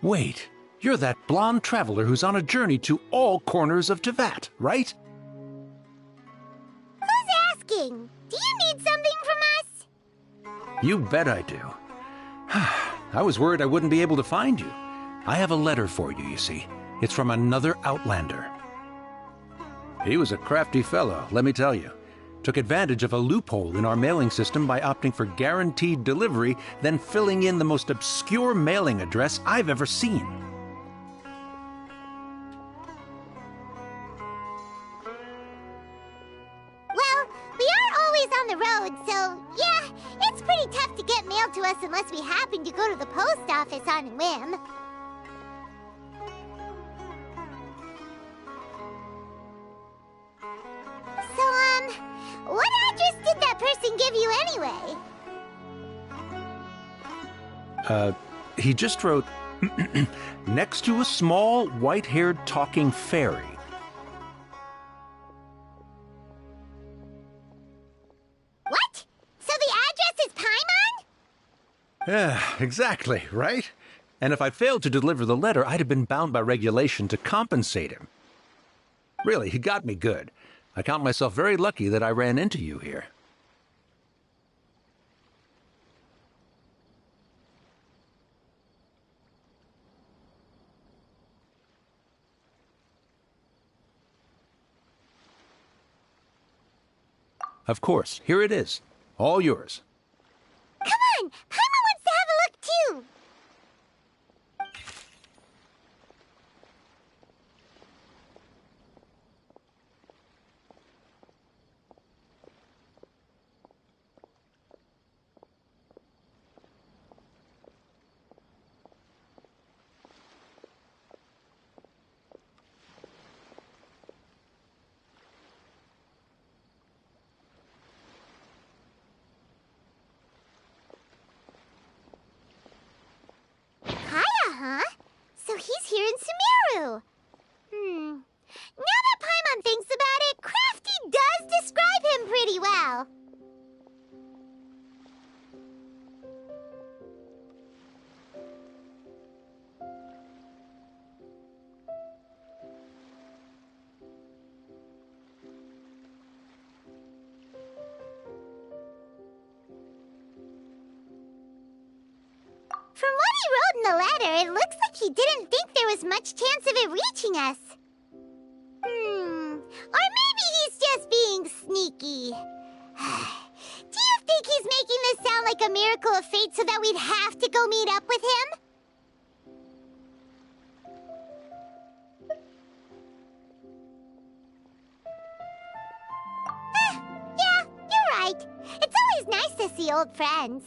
Wait, you're that blonde traveler who's on a journey to all corners of Teyvat, right? Who's asking? Do you need something from us? You bet I do. I was worried I wouldn't be able to find you. I have a letter for you, you see. It's from another Outlander. He was a crafty fellow, let me tell you. Took advantage of a loophole in our mailing system by opting for guaranteed delivery, then filling in the most obscure mailing address I've ever seen. Well, we are always on the road, so yeah, it's pretty tough to get mail to us unless we happen to go to the post office on a whim. So, what address did that person give you anyway? He just wrote, next to a small, white-haired talking fairy. What? So the address is Paimon? Yeah, exactly, right? And if I failed to deliver the letter, I'd have been bound by regulation to compensate him. Really, he got me good. I count myself very lucky that I ran into you here. Of course, here it is. All yours. Come on! Paimon wants to have a look too! Huh? So he's here in Sumeru. Now that Paimon thinks about it, Crafty does describe him pretty well. From what he wrote in the letter, it looks like he didn't think there was much chance of it reaching us. Or maybe he's just being sneaky. Do you think he's making this sound like a miracle of fate so that we'd have to go meet up with him? Yeah, you're right. It's always nice to see old friends.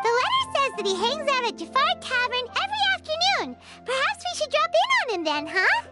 The letter says that he hangs out at Ch.III Tavern every afternoon. Perhaps we should drop in on him then, huh?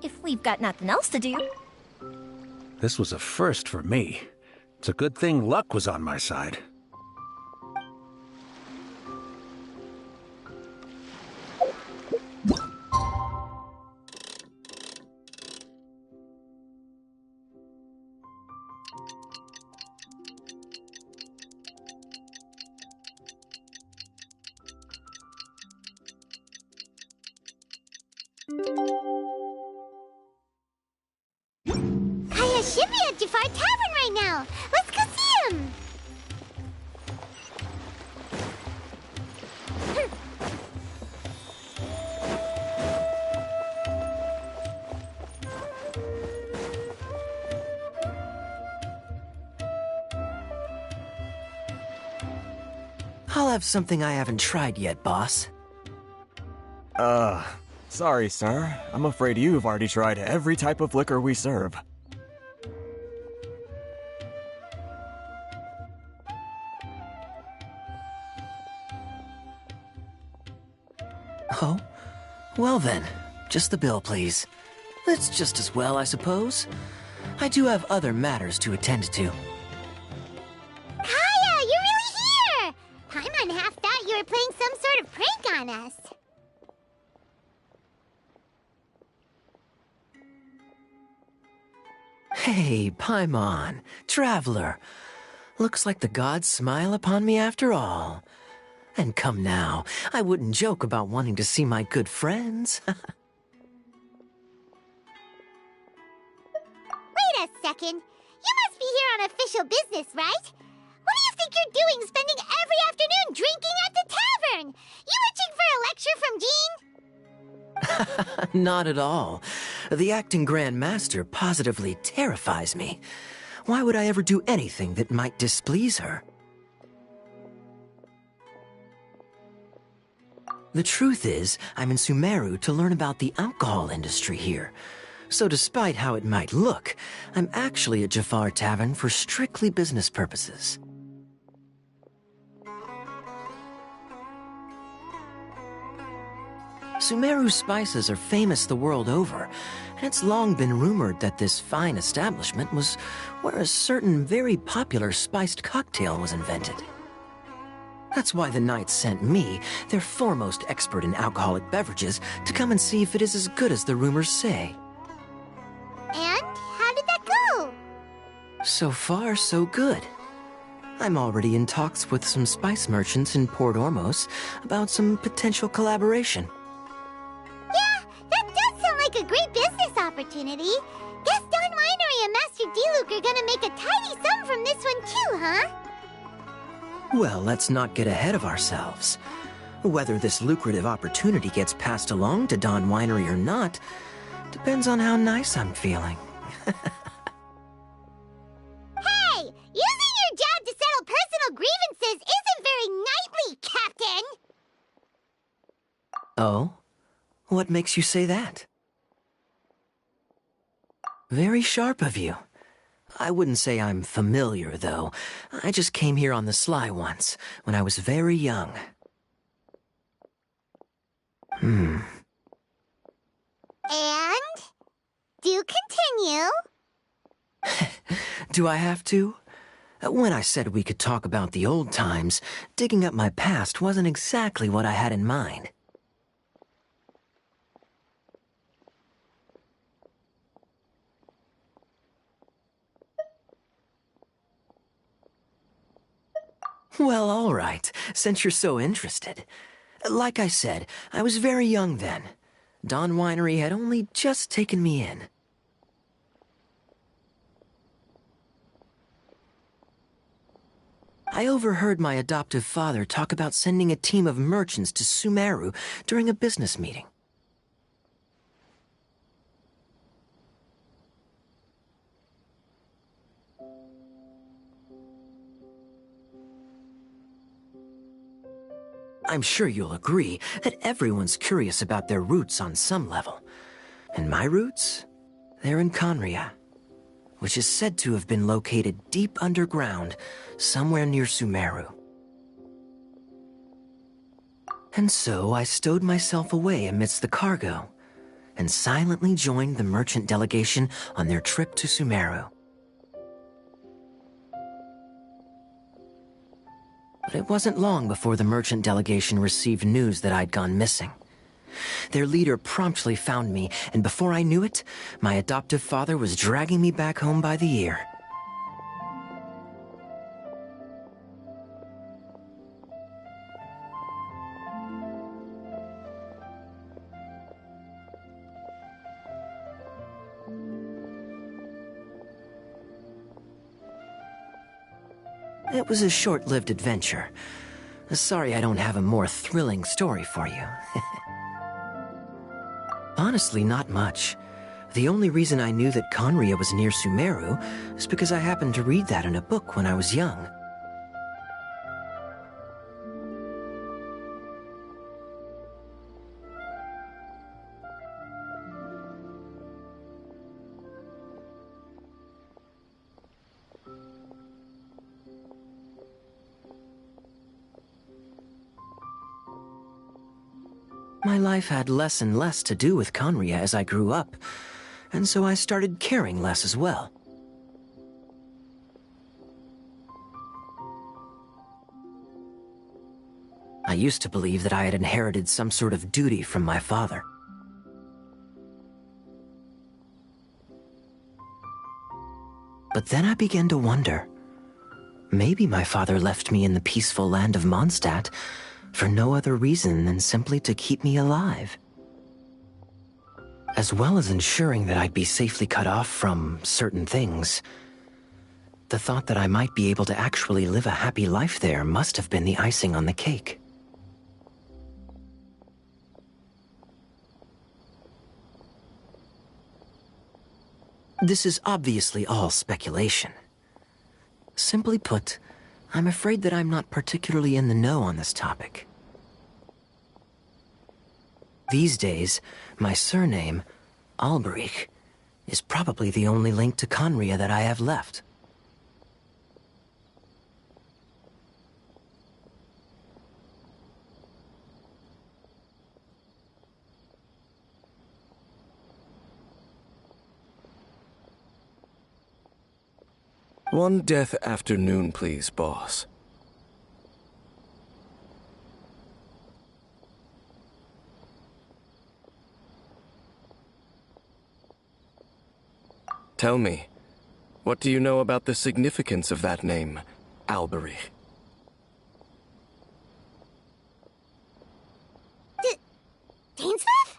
If we've got nothing else to do. This was a first for me. It's a good thing luck was on my side. Kaya should be at Ch.III Tavern right now. Let's go see him. I'll have something I haven't tried yet, boss. Sorry, sir. I'm afraid you've already tried every type of liquor we serve. Oh? Well then, just the bill, please. It's just as well, I suppose. I do have other matters to attend to. Kaya, you're really here! Paimon half thought you were playing some sort of prank on us. Hey, Paimon, traveler. Looks like the gods smile upon me after all. And come now, I wouldn't joke about wanting to see my good friends. Wait a second. You must be here on official business, right? What do you think you're doing spending every afternoon drinking at the tavern? You itching for a lecture from Jean? Not at all. The acting Grand Master positively terrifies me. Why would I ever do anything that might displease her? The truth is, I'm in Sumeru to learn about the alcohol industry here. So despite how it might look, I'm actually at Ch.III Tavern for strictly business purposes. Sumeru spices are famous the world over, and it's long been rumored that this fine establishment was where a certain very popular spiced cocktail was invented. That's why the Knights sent me, their foremost expert in alcoholic beverages, to come and see if it is as good as the rumors say. And how did that go? So far, so good. I'm already in talks with some spice merchants in Port Ormos about some potential collaboration. Yeah, that does sound like a great business opportunity. Guess Don Winery and Master D-Luke are gonna make a tidy sum from this one too, huh? Well, let's not get ahead of ourselves. Whether this lucrative opportunity gets passed along to Don Winery or not depends on how nice I'm feeling. Hey, using your job to settle personal grievances isn't very knightly, Captain! Oh? What makes you say that? Very sharp of you. I wouldn't say I'm familiar, though. I just came here on the sly once, when I was very young. And? Do continue. Do I have to? When I said we could talk about the old times, digging up my past wasn't exactly what I had in mind. Well, all right, since you're so interested. Like I said, I was very young then. Don Winery had only just taken me in. I overheard my adoptive father talk about sending a team of merchants to Sumeru during a business meeting. I'm sure you'll agree that everyone's curious about their roots on some level. And my roots? They're in Ch.III, which is said to have been located deep underground, somewhere near Sumeru. And so I stowed myself away amidst the cargo, and silently joined the merchant delegation on their trip to Sumeru. But it wasn't long before the merchant delegation received news that I'd gone missing. Their leader promptly found me, and before I knew it, my adoptive father was dragging me back home by the ear. It was a short-lived adventure. Sorry I don't have a more thrilling story for you. Honestly, not much. The only reason I knew that Ch.III was near Sumeru is because I happened to read that in a book when I was young. My life had less and less to do with Conria as I grew up, and so I started caring less as well. I used to believe that I had inherited some sort of duty from my father. But then I began to wonder, maybe my father left me in the peaceful land of Mondstadt for no other reason than simply to keep me alive. As well as ensuring that I'd be safely cut off from certain things, the thought that I might be able to actually live a happy life there must have been the icing on the cake. This is obviously all speculation. Simply put, I'm afraid that I'm not particularly in the know on this topic. These days, my surname, Alberich, is probably the only link to Conria that I have left. One death afternoon, please, boss. Tell me, what do you know about the significance of that name, Alberich? Dainsmith?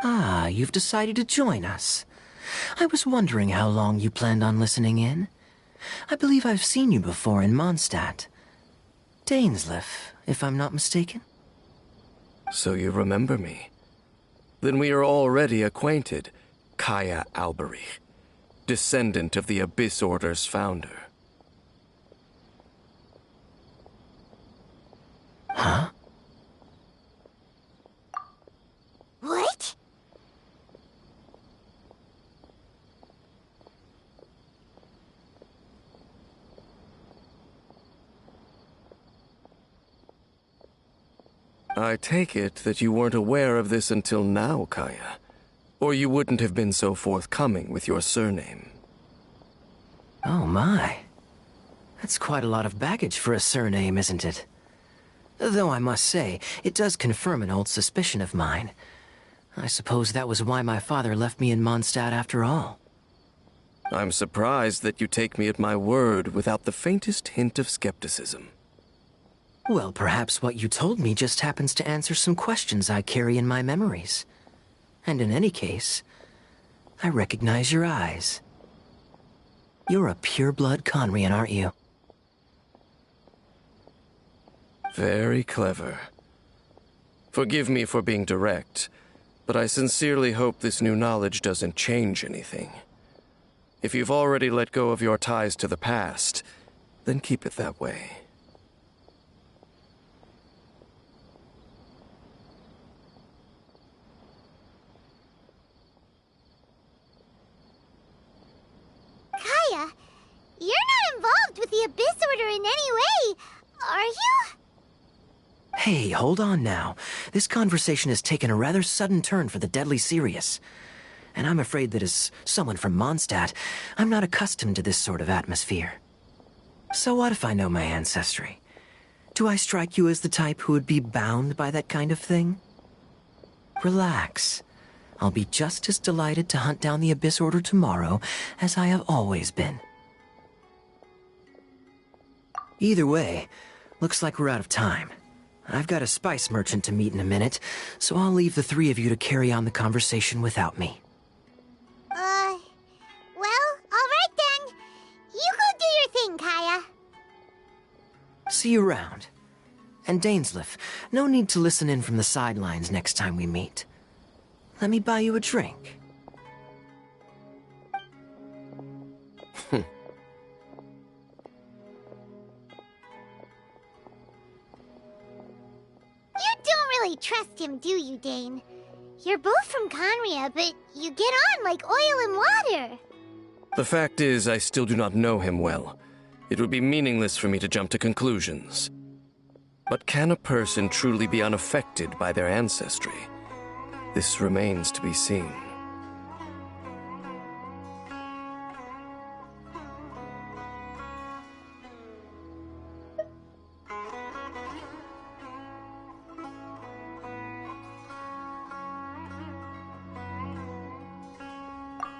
Ah, you've decided to join us. I was wondering how long you planned on listening in. I believe I've seen you before in Mondstadt. Dainsleif, if I'm not mistaken. So you remember me. Then we are already acquainted, Kaya Alberich, descendant of the Abyss Order's founder. Huh? What? I take it that you weren't aware of this until now, Kaya. Or you wouldn't have been so forthcoming with your surname. Oh my. That's quite a lot of baggage for a surname, isn't it? Though I must say, it does confirm an old suspicion of mine. I suppose that was why my father left me in Mondstadt after all. I'm surprised that you take me at my word without the faintest hint of skepticism. Well, perhaps what you told me just happens to answer some questions I carry in my memories. And in any case, I recognize your eyes. You're a pure-blood Conrian, aren't you? Very clever. Forgive me for being direct, but I sincerely hope this new knowledge doesn't change anything. If you've already let go of your ties to the past, then keep it that way. Kaya, you're not involved with the Abyss Order in any way, are you? Hey, hold on now. This conversation has taken a rather sudden turn for the deadly serious. And I'm afraid that as someone from Mondstadt, I'm not accustomed to this sort of atmosphere. So what if I know my ancestry? Do I strike you as the type who would be bound by that kind of thing? Relax. I'll be just as delighted to hunt down the Abyss Order tomorrow as I have always been. Either way, looks like we're out of time. I've got a spice merchant to meet in a minute, so I'll leave the three of you to carry on the conversation without me. Well, alright then. You go do your thing, Kaya. See you around. And Dainsleif, no need to listen in from the sidelines next time we meet. Let me buy you a drink. You don't really trust him, do you, Dane? You're both from Conria, but you get on like oil and water. The fact is, I still do not know him well. It would be meaningless for me to jump to conclusions. But can a person truly be unaffected by their ancestry? This remains to be seen.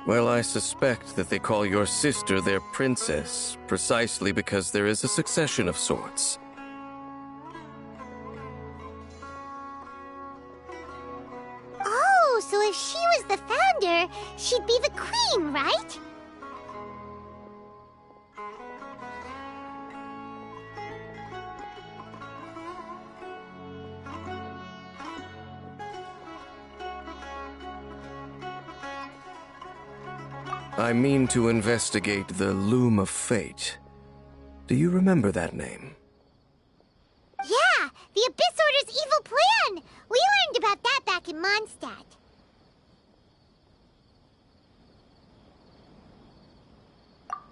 Well, I suspect that they call your sister their princess, precisely because there is a succession of sorts. Oh, so if she was the founder, she'd be the queen, right? I mean to investigate the Loom of Fate. Do you remember that name? Yeah, the Abyss Order's evil plan! We learned about that back in Mondstadt.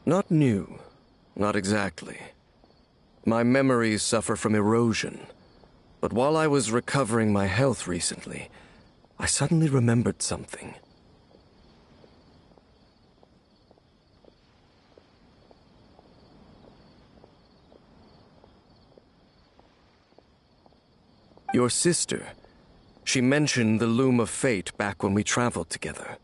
Not new. Not exactly. My memories suffer from erosion. But while I was recovering my health recently, I suddenly remembered something. Your sister. She mentioned the Loom of Fate back when we traveled together.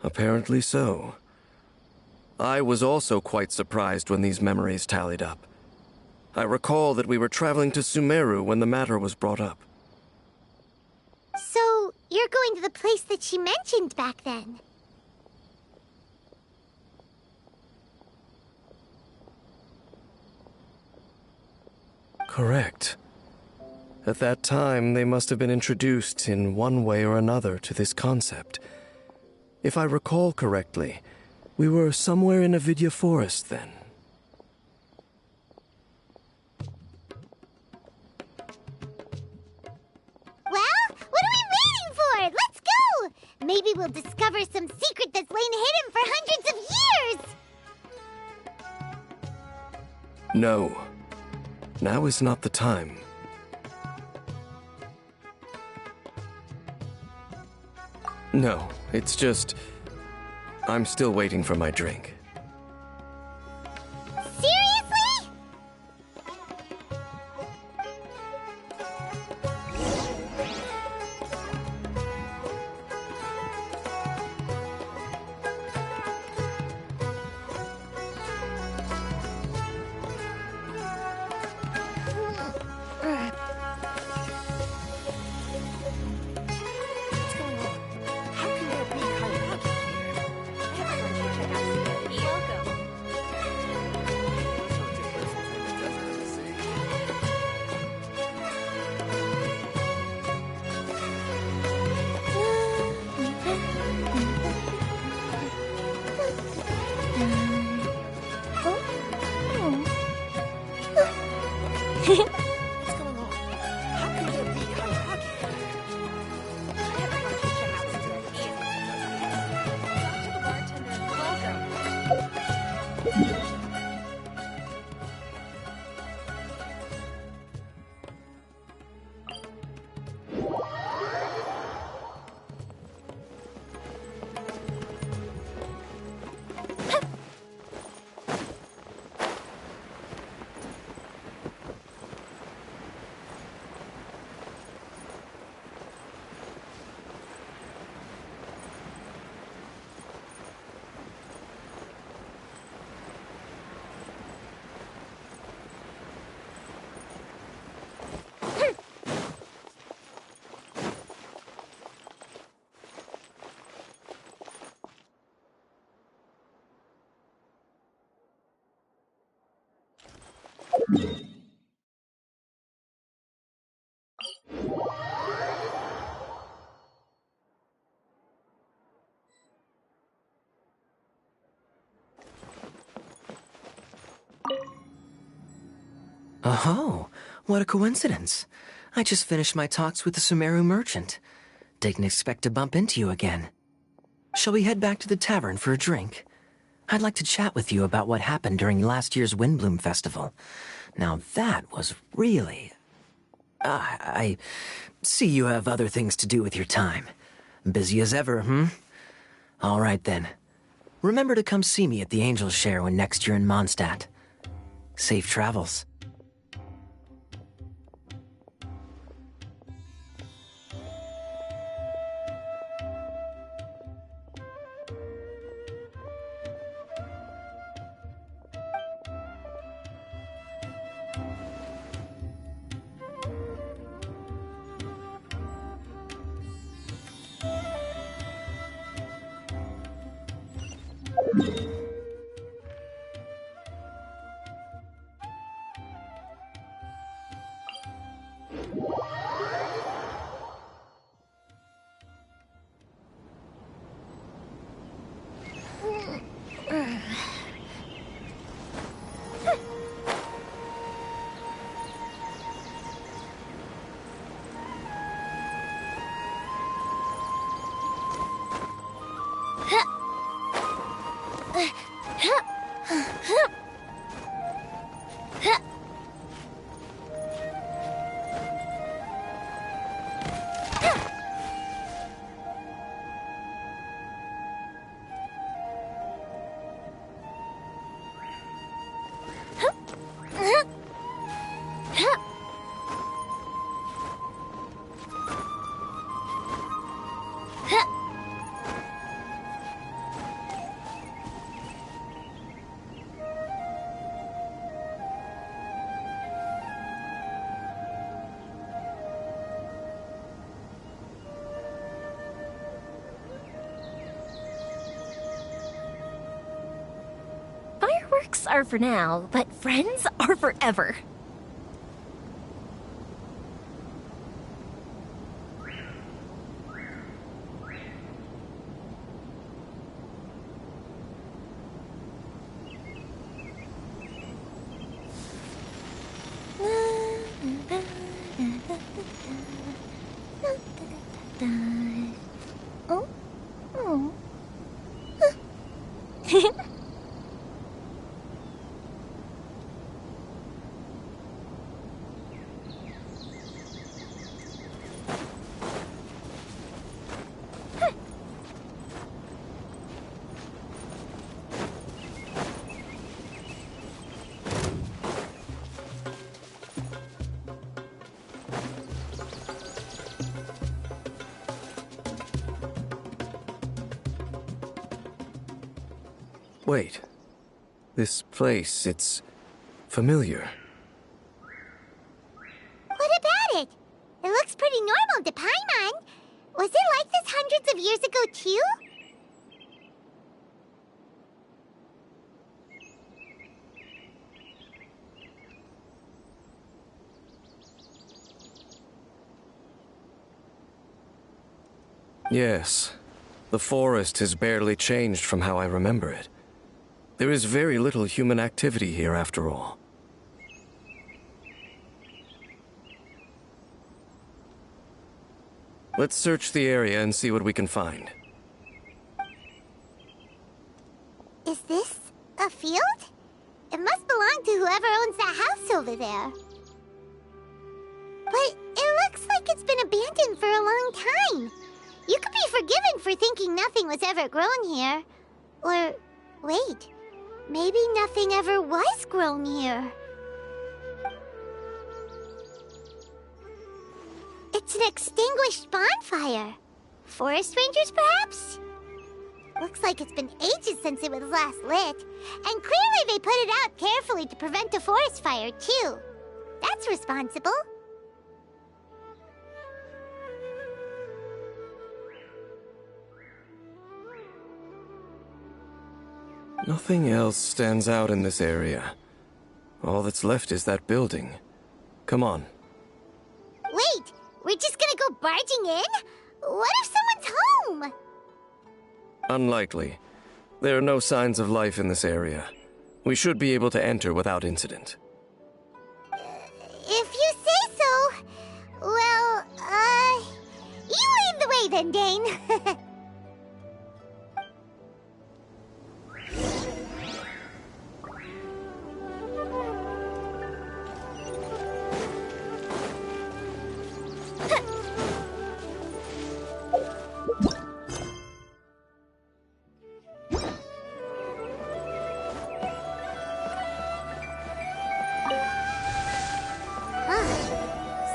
Apparently so. I was also quite surprised when these memories tallied up. I recall that we were traveling to Sumeru when the matter was brought up. So, you're going to the place that she mentioned back then? Correct. At that time, they must have been introduced in one way or another to this concept. If I recall correctly, we were somewhere in Avidya Forest then. Well, what are we waiting for? Let's go! Maybe we'll discover some secret that's lain hidden for hundreds of years! No. Now is not the time. No, it's just... I'm still waiting for my drink. Seriously? Oh, what a coincidence. I just finished my talks with the Sumeru merchant. Didn't expect to bump into you again. Shall we head back to the tavern for a drink? I'd like to chat with you about what happened during last year's Windbloom Festival. Now that was really... I see you have other things to do with your time. Busy as ever, All right then. Remember to come see me at the Angel's Share when next you're in Mondstadt. Safe travels. Fireworks are for now, but friends are forever. Oh? Oh. Wait. This place, it's familiar. What about it? It looks pretty normal to Paimon. Was it like this hundreds of years ago, too? Yes. The forest has barely changed from how I remember it. There is very little human activity here, after all. Let's search the area and see what we can find. Is this a field? It must belong to whoever owns that house over there. But it looks like it's been abandoned for a long time. You could be forgiven for thinking nothing was ever grown here. Or, wait, maybe nothing ever was grown here. It's an extinguished bonfire. Forest rangers, perhaps? Looks like it's been ages since it was last lit. And clearly they put it out carefully to prevent a forest fire, too. That's responsible. Nothing else stands out in this area. All that's left is that building. Come on. Wait, we're just gonna go barging in? What if someone's home? Unlikely. There are no signs of life in this area. We should be able to enter without incident. If you say so. Well, you lead the way Okay then, Dane.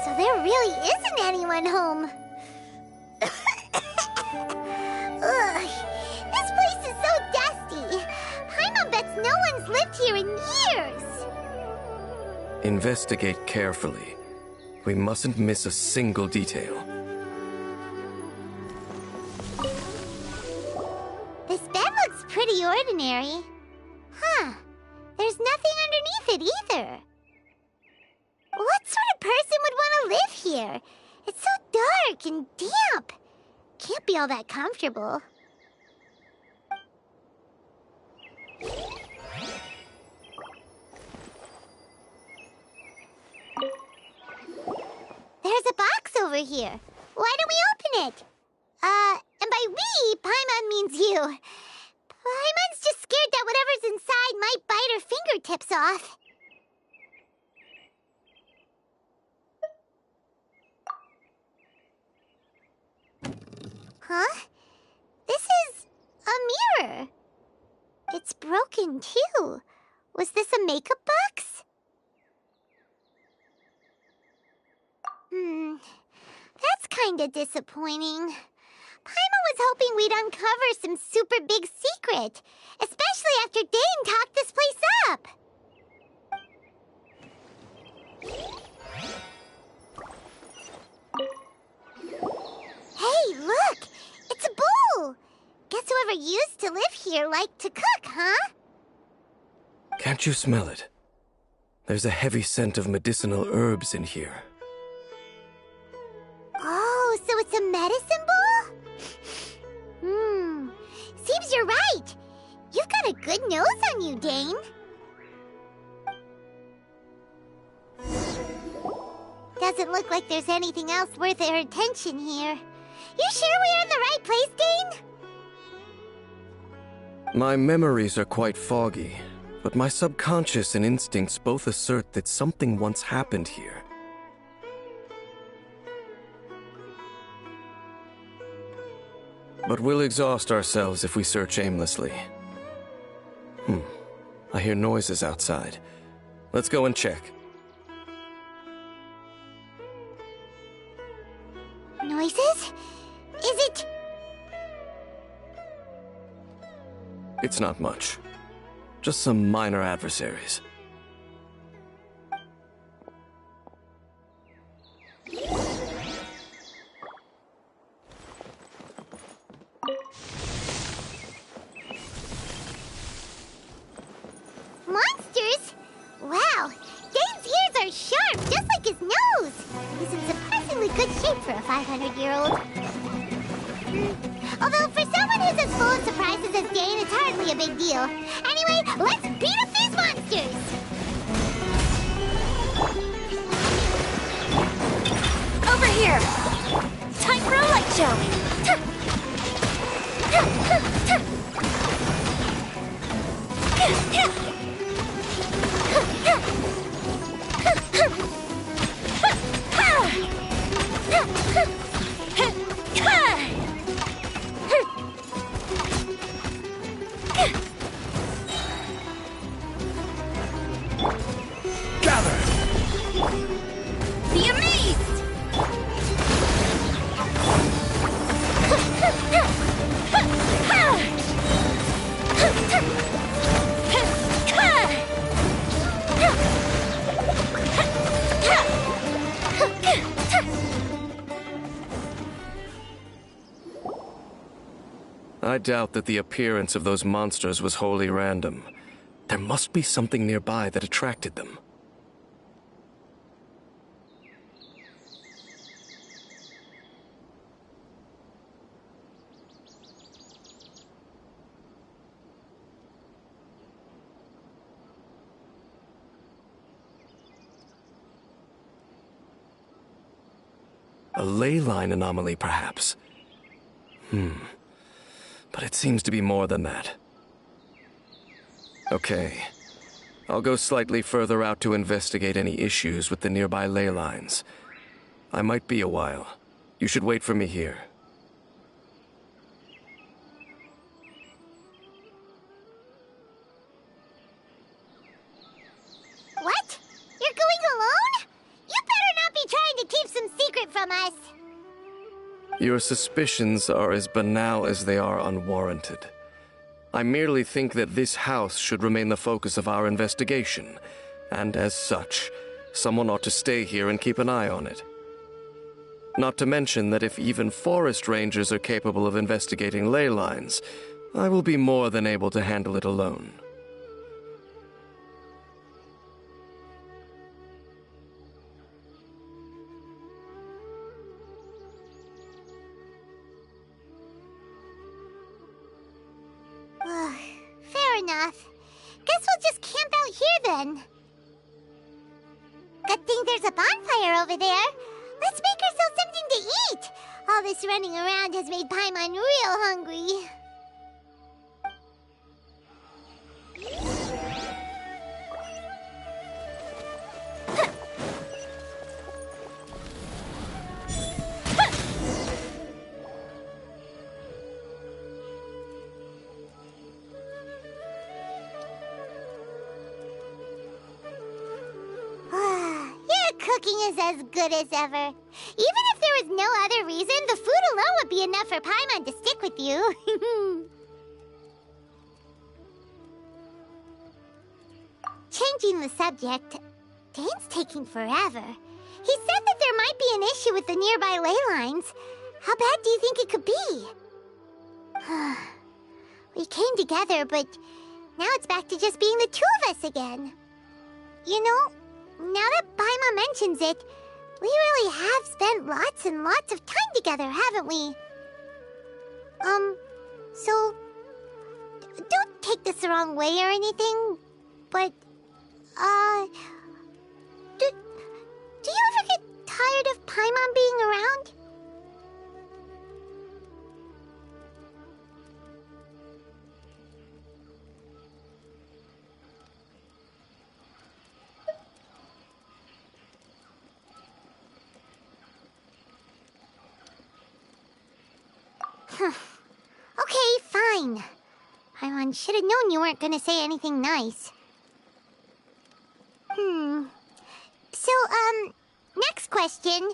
So there really isn't anyone home. Ugh, this place is so dusty. Paimon bets no one's lived here in years. Investigate carefully. We mustn't miss a single detail. This bed looks pretty ordinary. Huh. There's nothing underneath it either. What sort of person would want to live here? It's so dark and damp. Can't be all that comfortable. There's a box over here. Why don't we open it? And by we, Paimon means you. Paimon's just scared that whatever's inside might bite her fingertips off. Huh? This is a mirror. It's broken, too. Was this a makeup box? That's kinda disappointing. Paimon was hoping we'd uncover some super big secret, especially after Dane talked this place up. Hey, look! It's a bowl! Guess whoever used to live here liked to cook, huh? Can't you smell it? There's a heavy scent of medicinal herbs in here. Oh, so it's a medicine bowl? Seems you're right. You've got a good nose on you, Dane. Doesn't look like there's anything else worth our attention here. You sure we're in the right place, Dane? My memories are quite foggy, but my subconscious and instincts both assert that something once happened here. But we'll exhaust ourselves if we search aimlessly. I hear noises outside. Let's go and check. Noises? Is it... It's not much. Just some minor adversaries. Monsters? Wow, Dane's ears are sharp, just like his nose. He's in surprisingly good shape for a 500-year-old. Although for someone who's as full of surprises as Dane, it's hardly a big deal. Anyway, let's beat up these monsters! Over here! Time for a light show! Gather! Be amazed! I doubt that the appearance of those monsters was wholly random. There must be something nearby that attracted them. A ley line anomaly, perhaps. But it seems to be more than that. Okay. I'll go slightly further out to investigate any issues with the nearby ley lines. I might be a while. You should wait for me here. What? You're going alone? You better not be trying to keep some secret from us. Your suspicions are as banal as they are unwarranted. I merely think that this house should remain the focus of our investigation, and as such, someone ought to stay here and keep an eye on it. Not to mention that if even forest rangers are capable of investigating ley lines, I will be more than able to handle it alone. Fair enough. Guess we'll just camp out here then. Good thing there's a bonfire over there. Let's make ourselves something to eat. All this running around has made Paimon real hungry. Cooking is as good as ever. Even if there was no other reason, the food alone would be enough for Paimon to stick with you. Changing the subject, Dane's taking forever. He said that there might be an issue with the nearby ley lines. How bad do you think it could be? We came together, but now it's back to just being the two of us again. You know, now that Paimon mentions it, we really have spent lots and lots of time together, haven't we? So, don't take this the wrong way or anything, but, do you ever get tired of Paimon being around? Okay, fine. Paimon should have known you weren't gonna say anything nice. So, next question.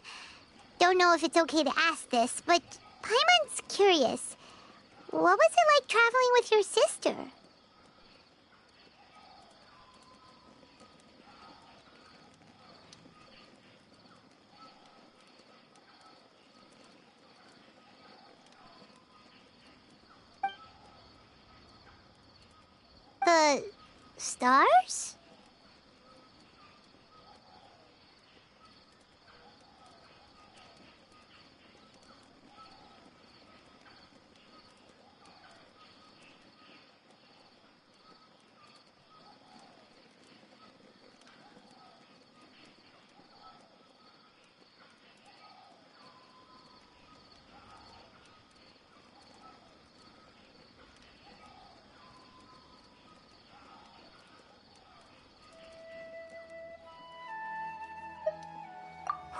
Don't know if it's okay to ask this, but Paimon's curious. What was it like traveling with your sister? The stars?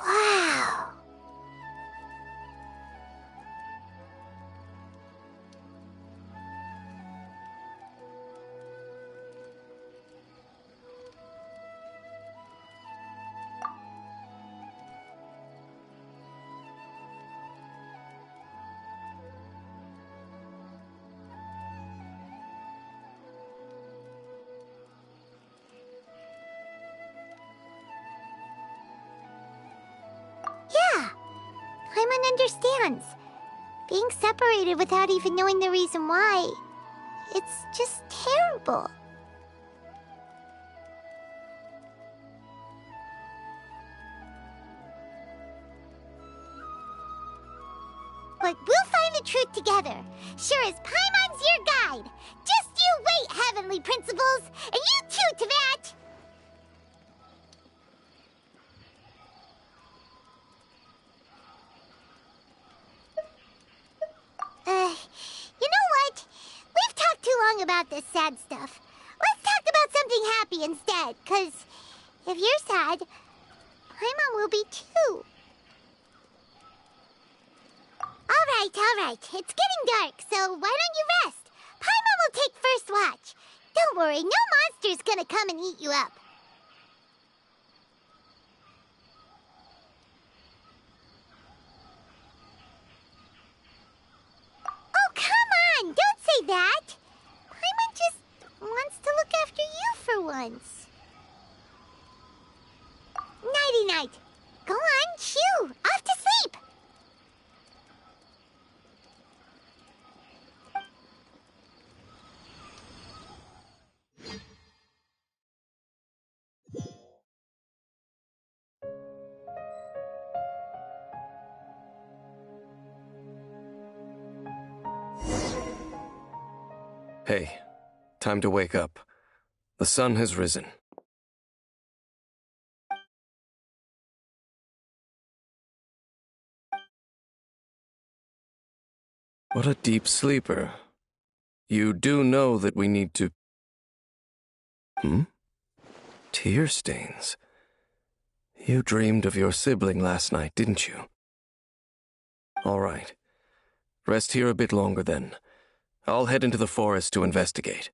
Wow. Yeah, Paimon understands. Being separated without even knowing the reason why, it's just terrible. But we'll find the truth together. Sure as Paimon's your guide. Just you wait, Heavenly Principles, and you too, Teyvat! long about this sad stuff. Let's talk about something happy instead, 'cause if you're sad, Paimon will be too. All right. It's getting dark, so why don't you rest? Paimon will take first watch. Don't worry, no monster's gonna come and eat you up. Oh, come on! Don't say that! Paimon just wants to look after you for once. Nighty-night. Go on, shoo! Off to sleep! Hey, time to wake up. The sun has risen. What a deep sleeper. You do know that we need to... Tear stains. You dreamed of your sibling last night, didn't you? All right. Rest here a bit longer then. I'll head into the forest to investigate.